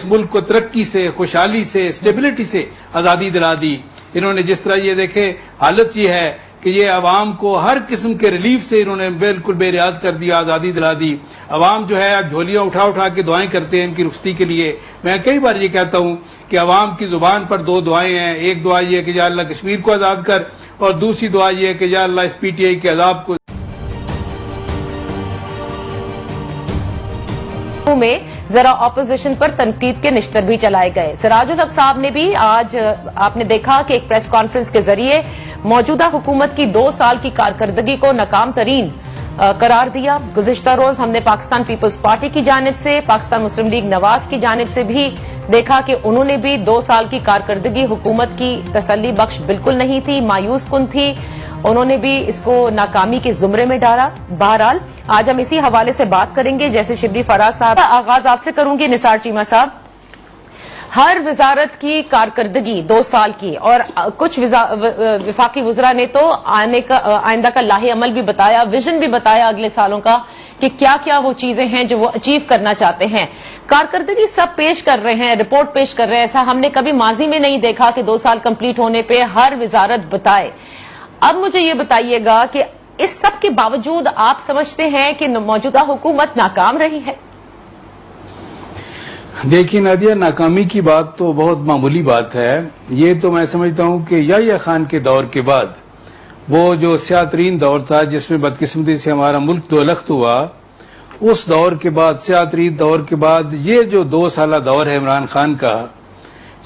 اس ملک کو ترقی سے، خوشحالی سے، اسٹیبلٹی سے آزادی دلا دی. انہوں نے جس طرح یہ دیکھیں حالت یہ ہے کہ یہ عوام کو ہر قسم کے ریلیف سے انہوں نے بالکل بے ریاض کر دیا، آزادی دلا دی. عوام جو ہے اب جھولیاں اٹھا اٹھا کے دعائیں کرتے ہیں ان کی رخصتی کے لیے. میں کئی بار یہ کہتا ہوں کہ عوام کی زبان پر دو دعائیں ہیں. ایک دعا یہ ہے کہ یا اللہ کشمیر کو آزاد کر، اور دوسری دعا یہ ہے کہ یا اللہ اس پی ٹی آئی کے عذاب کو میں ذرا اپوزیشن پر تنقید کے نشتر بھی چلائے گئے. سراج الحق صاحب نے بھی آج آپ نے دیکھا کہ ایک پریس کانفرنس کے ذریعے موجودہ حکومت کی 2 سال کی کارکردگی کو ناکام ترین قرار دیا. گزشتہ روز ہم نے پاکستان پیپلز پارٹی کی جانب سے، پاکستان مسلم لیگ نواز کی جانب سے بھی دیکھا کہ انہوں نے بھی 2 سال کی کارکردگی حکومت کی تسلی بخش بالکل نہیں تھی، مایوس کن تھی. انہوں نے بھی اس کو ناکامی کے زمرے میں ڈالا. بہرحال آج ہم اسی حوالے سے بات کریں گے. جیسے شبلی فراز صاحب، آغاز آپ سے کروں گی. نثار چیمہ صاحب، ہر وزارت کی کارکردگی 2 سال کی، اور کچھ وفاقی وزراء نے تو آئندہ کا لاہے عمل بھی بتایا، ویژن بھی بتایا اگلے سالوں کا کہ کیا کیا وہ چیزیں ہیں جو وہ اچیو کرنا چاہتے ہیں. کارکردگی سب پیش کر رہے ہیں، رپورٹ پیش کر رہے ہیں. ایسا ہم نے کبھی ماضی میں نہیں دیکھا کہ 2 سال کمپلیٹ ہونے پہ ہر وزارت بتائے. اب مجھے یہ بتائیے گا کہ اس سب کے باوجود آپ سمجھتے ہیں کہ موجودہ حکومت ناکام رہی ہے؟ دیکھیے نادیہ، ناکامی کی بات تو بہت معمولی بات ہے. یہ تو میں سمجھتا ہوں کہ یحییٰ خان کے دور کے بعد وہ جو سیاہ ترین دور تھا جس میں بدقسمتی سے ہمارا ملک دولخت ہوا، اس دور کے بعد، سیاہ ترین دور کے بعد یہ جو 2 سالہ دور ہے عمران خان کا،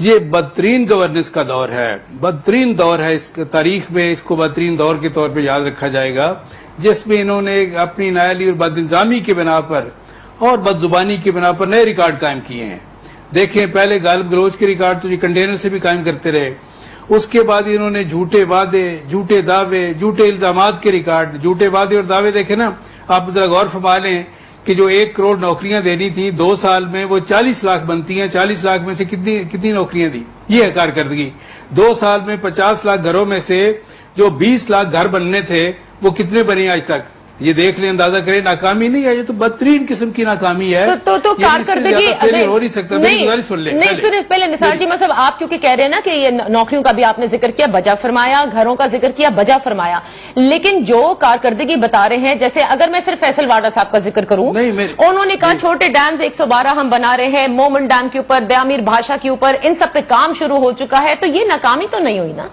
یہ بدترین گورننس کا دور ہے. بدترین دور ہے اس تاریخ میں. اس کو بدترین دور کے طور پہ یاد رکھا جائے گا، جس میں انہوں نے اپنی نااہلی اور بد انتظامی کی بنا پر اور بد زبانی کی بنا پر نئے ریکارڈ قائم کیے ہیں. دیکھیں پہلے غالب گلوچ کے ریکارڈ تو یہ کنٹینر سے بھی قائم کرتے رہے. اس کے بعد انہوں نے جھوٹے وعدے، جھوٹے دعوے، جھوٹے الزامات کے ریکارڈ، جھوٹے وعدے اور دعوے دیکھیں نا. آپ ذرا غور فرما لیں کہ جو 1 کروڑ نوکریاں دینی تھیں 2 سال میں، وہ 40 لاکھ بنتی ہیں. 40 لاکھ میں سے کتنی نوکریاں دی؟ یہ ہے کارکردگی. 2 سال میں 50 لاکھ گھروں میں سے جو 20 لاکھ گھر بننے تھے وہ کتنے بنے آج تک؟ یہ دیکھ لیں، اندازہ کریں. ناکامی نہیں ہے، یہ تو بدترین قسم کی ناکامی ہے. تو کارکردگی ہو نہیں سکتا. میری گزارش سن لیں. نہیں سنیں پہلے نثار چیمہ صاحب، آپ کیونکہ کہہ رہے ہیں نا کہ یہ نوکریوں کا بھی آپ نے ذکر کیا، بجا فرمایا، گھروں کا ذکر کیا، بجا فرمایا. لیکن جو کارکردگی بتا رہے ہیں، جیسے اگر میں صرف فیصل واڈا صاحب کا ذکر کروں، انہوں نے کہا چھوٹے ڈیمز 112 ہم بنا رہے ہیں، مومن ڈیم کے اوپر، بیامیر بھاشا کے اوپر، ان سب پہ کام شروع ہو چکا ہے. تو یہ ناکامی تو نہیں ہوئی نا؟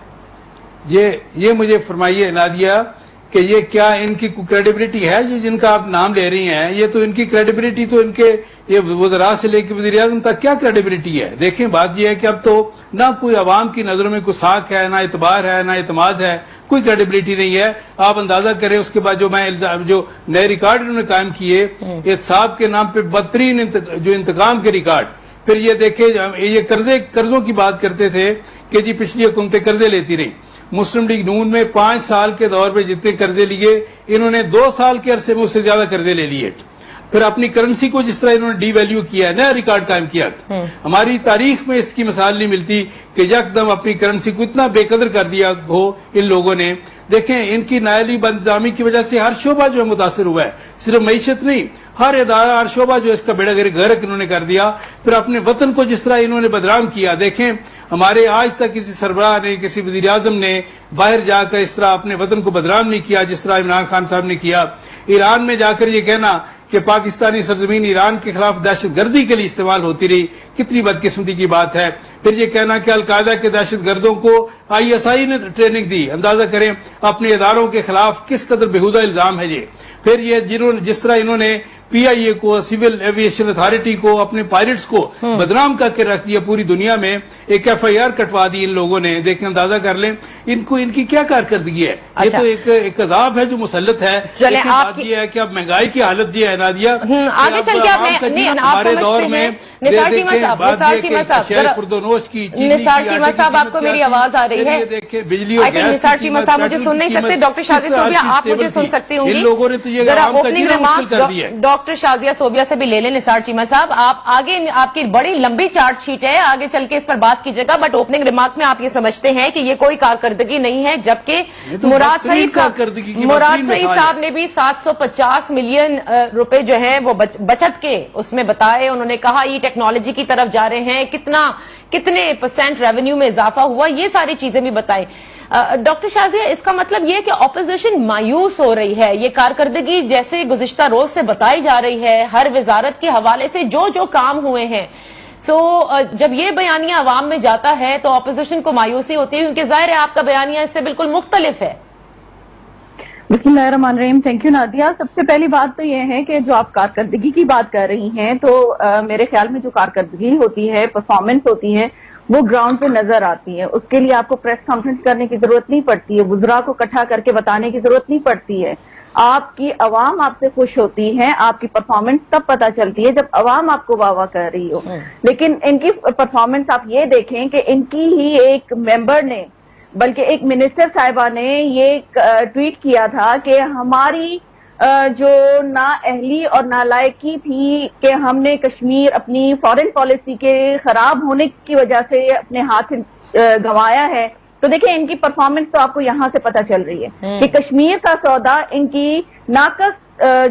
یہ مجھے فرمائیے نادیہ کہ یہ کیا ان کی کریڈیبلٹی ہے؟ یہ جن کا آپ نام لے رہی ہیں، یہ تو ان کی کریڈیبلٹی تو ان کے یہ وزراء سے لے کے وزیر اعظم تک کیا کریڈیبلٹی ہے؟ دیکھیں بات یہ ہے کہ اب تو نہ کوئی عوام کی نظروں میں کوئی ساکھ ہے، نہ اعتبار ہے، نہ اعتماد ہے، کوئی کریڈیبلٹی نہیں ہے. آپ اندازہ کریں اس کے بعد جو نئے ریکارڈ انہوں نے قائم کیے احتساب کے نام پہ، بدترین جو انتقام کے ریکارڈ. پھر یہ دیکھیں یہ قرضوں کی بات کرتے تھے کہ جی پچھلی حکومتیں قرضے لیتی رہی. مسلم لیگ نون میں 5 سال کے دور میں جتنے قرضے لیے، انہوں نے 2 سال کے عرصے میں اس سے زیادہ قرضے لے لیے. پھر اپنی کرنسی کو جس طرح انہوں نے ڈی ویلیو کیا، نیا ریکارڈ قائم کیا. ہماری تاریخ میں اس کی مثال نہیں ملتی کہ یکدم اپنی کرنسی کو اتنا بے قدر کر دیا ہو ان لوگوں نے. دیکھیں ان کی نااہلی بدنظامی کی وجہ سے ہر شعبہ جو ہے متاثر ہوا ہے. صرف معیشت نہیں، ہر ادارہ، ہر شعبہ جو اس کا بیڑا غرق انہوں نے کر دیا. پھر اپنے وطن کو جس طرح انہوں نے بدنام کیا. دیکھیں ہمارے آج تک کسی سربراہ نے، کسی وزیر اعظم نے باہر جا کر اس طرح اپنے وطن کو بدنام نہیں کیا جس طرح عمران خان صاحب نے کیا. ایران میں جا کر یہ کہنا کہ پاکستانی سرزمین ایران کے خلاف دہشت گردی کے لیے استعمال ہوتی رہی، کتنی بدقسمتی کی بات ہے. پھر یہ کہنا کہ القاعدہ کے دہشت گردوں کو ISI نے ٹریننگ دی. اندازہ کریں اپنے اداروں کے خلاف کس قدر بےہودہ الزام ہے یہ. پھر یہ جس طرح انہوں نے PIA کو، سول ایویشن اتھارٹی کو، اپنے پائلٹس کو بدنام کر کے رکھ دیا پوری دنیا میں. ایک FIR کٹوا دی ان لوگوں نے. دیکھیں اندازہ کر لیں ان کی کیا کارکردگی ہے. یہ تو ایک عذاب ہے جو مسلط ہے. بات یہ ہے کہ اب مہنگائی کی حالت یہ ہے نادیہ، آگے چل کے ہمارے دور میں نثار چیمہ صاحب آپ کو میری آواز آ رہی ہے؟ بجلی اور گیس، نثار چیمہ صاحب مجھے سن نہیں سکتے. ڈاکٹر شاذلی صوفیہ آپ مجھے سن سکتی ہوں گی؟ ان لوگوں نے تو یہ عوام کا جینا مشکل کر دیا ہے. डॉक्टर शाजिया सोबिया से भी ले लें। निसार चीमा साहब, आप आगे, आपकी बड़ी लंबी चार्ट शीट है, आगे चल के इस पर बात कीजिएगा, बट ओपनिंग रिमार्क्स में आप ये समझते हैं कि ये कोई कारकर्दगी नहीं है, जबकि मुराद सईद साहब ने भी 750 मिलियन रुपए जो है वो बचत के उसमें बताए। उन्होंने कहा ई टेक्नोलॉजी की तरफ जा रहे हैं, कितने % रेवेन्यू में इजाफा हुआ, ये सारी चीजें भी बताई। डॉक्टर शाजिया, इसका मतलब ये है कि ऑपोजिशन मायूस हो रही है, ये कारकर्दगी जैसे गुज़िश्ता रोज से बताई जा रही है, हर वजारत के हवाले से जो जो काम हुए हैं। जब ये बयानिया अवाम में जाता है तो ऑपोजिशन को मायूसी होती है, क्योंकि जाहिर है आपका बयानिया इससे बिल्कुल मुख्तलिफ है। बिस्मिल्लाहिर्रहमानिर्रहीम। Thank you Nadia. सबसे पहली बात तो ये है कि जो आप कारकर्दगी की बात कर रही हैं, तो मेरे ख्याल में जो कारकर्दगी होती है, परफॉर्मेंस होती है, वो ग्राउंड पे नजर आती है। उसके लिए आपको प्रेस कॉन्फ्रेंस करने की जरूरत नहीं पड़ती है, वुज़रा को इकट्ठा करके बताने की जरूरत नहीं पड़ती है। आपकी अवाम आपसे खुश होती है, आपकी परफॉर्मेंस तब पता चलती है जब अवाम आपको वाह वाह कर रही हो। लेकिन इनकी परफॉर्मेंस आप ये देखें कि इनकी ही एक मेंबर ने, बल्कि एक मिनिस्टर साहिबा ने ये ट्वीट किया था कि हमारी जो नाअहली और नालायकी थी कि हमने कश्मीर अपनी फॉरेन पॉलिसी के खराब होने की वजह से अपने हाथ गंवाया है। तो देखिए, इनकी परफॉर्मेंस तो आपको यहाँ से पता चल रही है कि कश्मीर का सौदा इनकी नाकस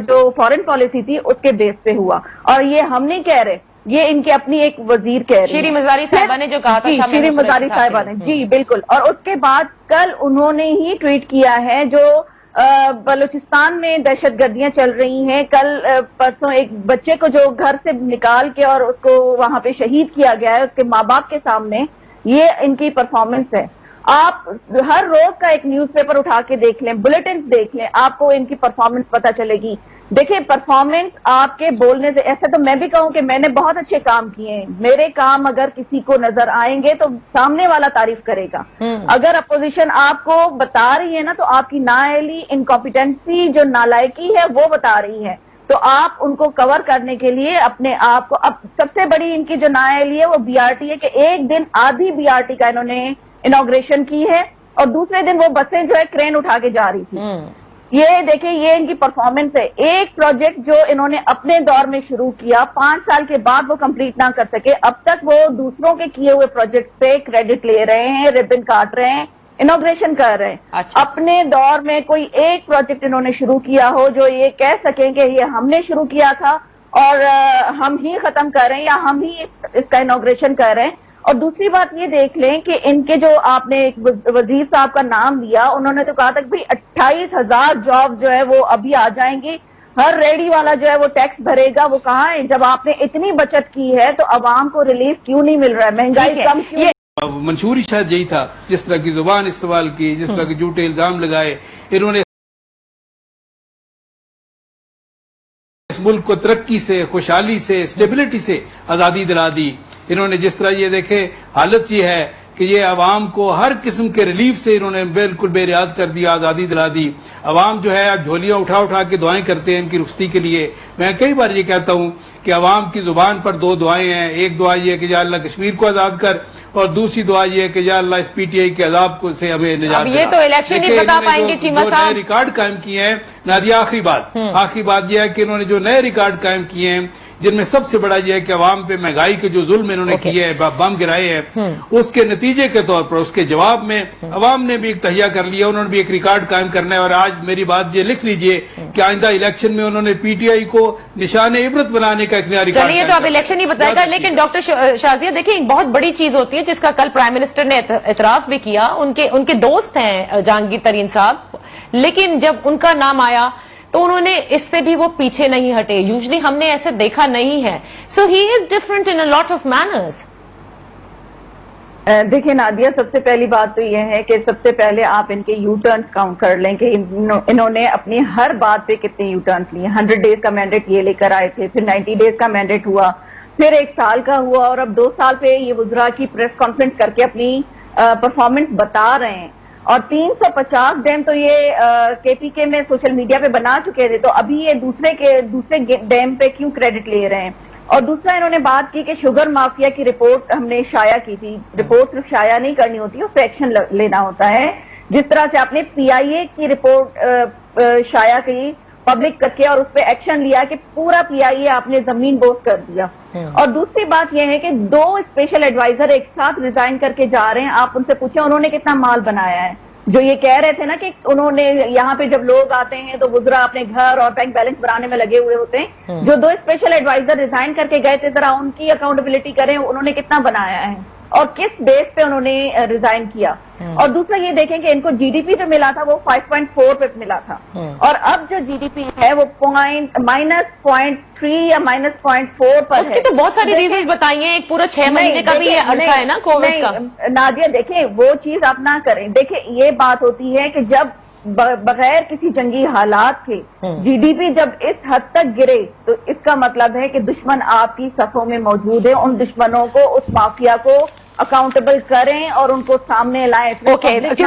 जो फॉरेन पॉलिसी थी उसके बेस पे हुआ, और ये हम नहीं कह रहे, ये इनके अपनी एक वजीर कह रही है, शीरी मजारी साहिबा ने जो कहा था, शीरी मजारी साहिबा ने, जी बिल्कुल। और उसके बाद कल उन्होंने ही ट्वीट किया है, जो बलूचिस्तान में दहशतगर्दियां चल रही हैं, कल परसों एक बच्चे को जो घर से निकाल के और उसको वहां पे शहीद किया गया है उसके माँ बाप के सामने, ये इनकी परफॉर्मेंस है। आप हर रोज का एक न्यूज़पेपर उठा के देख लें, बुलेटिन देख लें, आपको इनकी परफॉर्मेंस पता चलेगी। देखिए, परफॉर्मेंस आपके बोलने से, ऐसे तो मैं भी कहूं कि मैंने बहुत अच्छे काम किए हैं, मेरे काम अगर किसी को नजर आएंगे तो सामने वाला तारीफ करेगा। अगर अपोजिशन आपको बता रही है ना, तो आपकी नाअहली, इनकॉम्पिटेंसी, जो नालायकी है वो बता रही है, तो आप उनको कवर करने के लिए अपने आप को, अब सबसे बड़ी इनकी जो नाअहली है वो बीआरटी है कि एक दिन आधी बीआरटी का इन्होंने इनॉग्रेशन की है और दूसरे दिन वो बसें जो है क्रेन उठा के जा रही थी। ये देखिए, ये इनकी परफॉर्मेंस है। एक प्रोजेक्ट जो इन्होंने अपने दौर में शुरू किया, 5 साल के बाद वो कंप्लीट ना कर सके, अब तक वो दूसरों के किए हुए प्रोजेक्ट पे क्रेडिट ले रहे हैं, रिबन काट रहे हैं, इनॉग्रेशन कर रहे हैं। अच्छा। अपने दौर में कोई एक प्रोजेक्ट इन्होंने शुरू किया हो जो ये कह सकें कि ये हमने शुरू किया था और हम ही खत्म कर रहे हैं या हम ही इसका इनॉग्रेशन कर रहे हैं। और दूसरी बात ये देख लें कि इनके जो आपने एक वजीर साहब का नाम लिया, उन्होंने तो कहा था कि भाई 28,000 जॉब जो है वो अभी आ जाएंगी, हर रेडी वाला जो है वो टैक्स भरेगा। वो कहाँ है? जब आपने इतनी बचत की है तो अवाम को रिलीफ क्यों नहीं मिल रहा है, महंगाई कम क्यों? मंशूर ही शायद यही था, जिस तरह की जुबान इस्तेमाल की, जिस तरह के झूठे इल्जाम लगाए, इन्होंने इस मुल्क को तरक्की से, खुशहाली से, स्टेबिलिटी से आजादी दिला दी। इन्होंने जिस तरह ये देखे, हालत ये है कि ये अवाम को हर किस्म के रिलीफ से इन्होंने बिल्कुल बेरियाज कर दिया, आजादी दिला दी। अवाम जो है अब झोलियां उठा उठा के दुआएं करते हैं इनकी रुखसती के लिए। मैं कई बार ये कहता हूं कि अवाम की जुबान पर 2 दुआएं हैं, एक दुआ ये कि या अल्लाह कश्मीर को आजाद कर, और दूसरी दुआ ये कि या अल्लाह इस पीटीआई के अजाब को से हमें निजात दिला। ये तो इलेक्शन नहीं बता पाएंगे चीमा साहब। नए रिकॉर्ड कायम किए हैं नादिया, आखिरी बात यह है कि इन्होंने जो नए रिकॉर्ड कायम किए हैं, जिनमें सबसे बड़ा यह है कि अवाम पे महंगाई के जो जुल्म इन्होंने किए हैं, बम गिराए हैं, उसके नतीजे के तौर पर, उसके जवाब में अवाम ने भी एक तहिया कर लिया, उन्होंने भी एक रिकॉर्ड कायम करना है। और आज मेरी बात ये लिख लीजिए कि आइंदा इलेक्शन में उन्होंने पीटीआई को निशान इबरत बनाने का एक नया रिकॉर्ड। चलिए, तो अब इलेक्शन ही बताएगा। लेकिन डॉक्टर शाजिया, देखिए, एक बहुत बड़ी चीज होती है जिसका कल प्राइम मिनिस्टर ने एतराफ भी किया। उनके दोस्त हैं जहांगीर तरीन साहब, लेकिन जब उनका नाम आया तो उन्होंने इससे भी वो पीछे नहीं हटे। यूजुअली हमने ऐसे देखा नहीं है। So he is different in a lot of manners. देखिए नादिया, सबसे पहली बात तो यह है कि सबसे पहले आप इनके यू टर्न्स काउंट कर लें कि इन्होंने अपनी हर बात पे कितने यू टर्न्स लिए। 100 डेज का मैंडेट ये लेकर आए थे, फिर 90 डेज का मैंडेट हुआ, फिर 1 साल का हुआ, और अब 2 साल पे ये वुज़रा की प्रेस कॉन्फ्रेंस करके अपनी परफॉर्मेंस बता रहे हैं। और 350 डैम तो ये केपीके में सोशल मीडिया पे बना चुके थे, तो अभी ये दूसरे डैम पे क्यों क्रेडिट ले रहे हैं? और दूसरा, इन्होंने बात की कि शुगर माफिया की रिपोर्ट हमने शाया की थी। रिपोर्ट सिर्फ शाया नहीं करनी होती, उस पर एक्शन लेना होता है। जिस तरह से आपने पीआईए की रिपोर्ट शाया की, पब्लिक करके और उस पर एक्शन लिया कि पूरा PIA आपने जमीन बोस कर दिया। और दूसरी बात यह है कि 2 स्पेशल एडवाइजर एक साथ रिजाइन करके जा रहे हैं। आप उनसे पूछे उन्होंने कितना माल बनाया है। जो ये कह रहे थे ना कि उन्होंने यहाँ पे जब लोग आते हैं तो वुज़रा अपने घर और बैंक बैलेंस बनाने में लगे हुए होते हैं। जो 2 स्पेशल एडवाइजर रिजाइन करके गए थे, जरा उनकी अकाउंटेबिलिटी करें, उन्होंने कितना बनाया है और किस बेस पे उन्होंने रिजाइन किया। और दूसरा ये देखें कि इनको GDP जो मिला था वो 5.4 पे मिला था और अब जो GDP है वो -0.3 या -0.4 पर उसकी तो बहुत सारी रीजन बताई हैं। एक पूरा 6 महीने का भी ये अरसा है ना कोविड का। नादिया देखें, वो चीज आप ना करें। देखिए ये बात होती है कि जब बगैर किसी जंगी हालात के GDP जब इस हद तक गिरे तो इसका मतलब है कि दुश्मन आपकी सफों में मौजूद है। उन दुश्मनों को, उस माफिया को अकाउंटेबल करें और उनको सामने लाएं। ओके, क्योंकि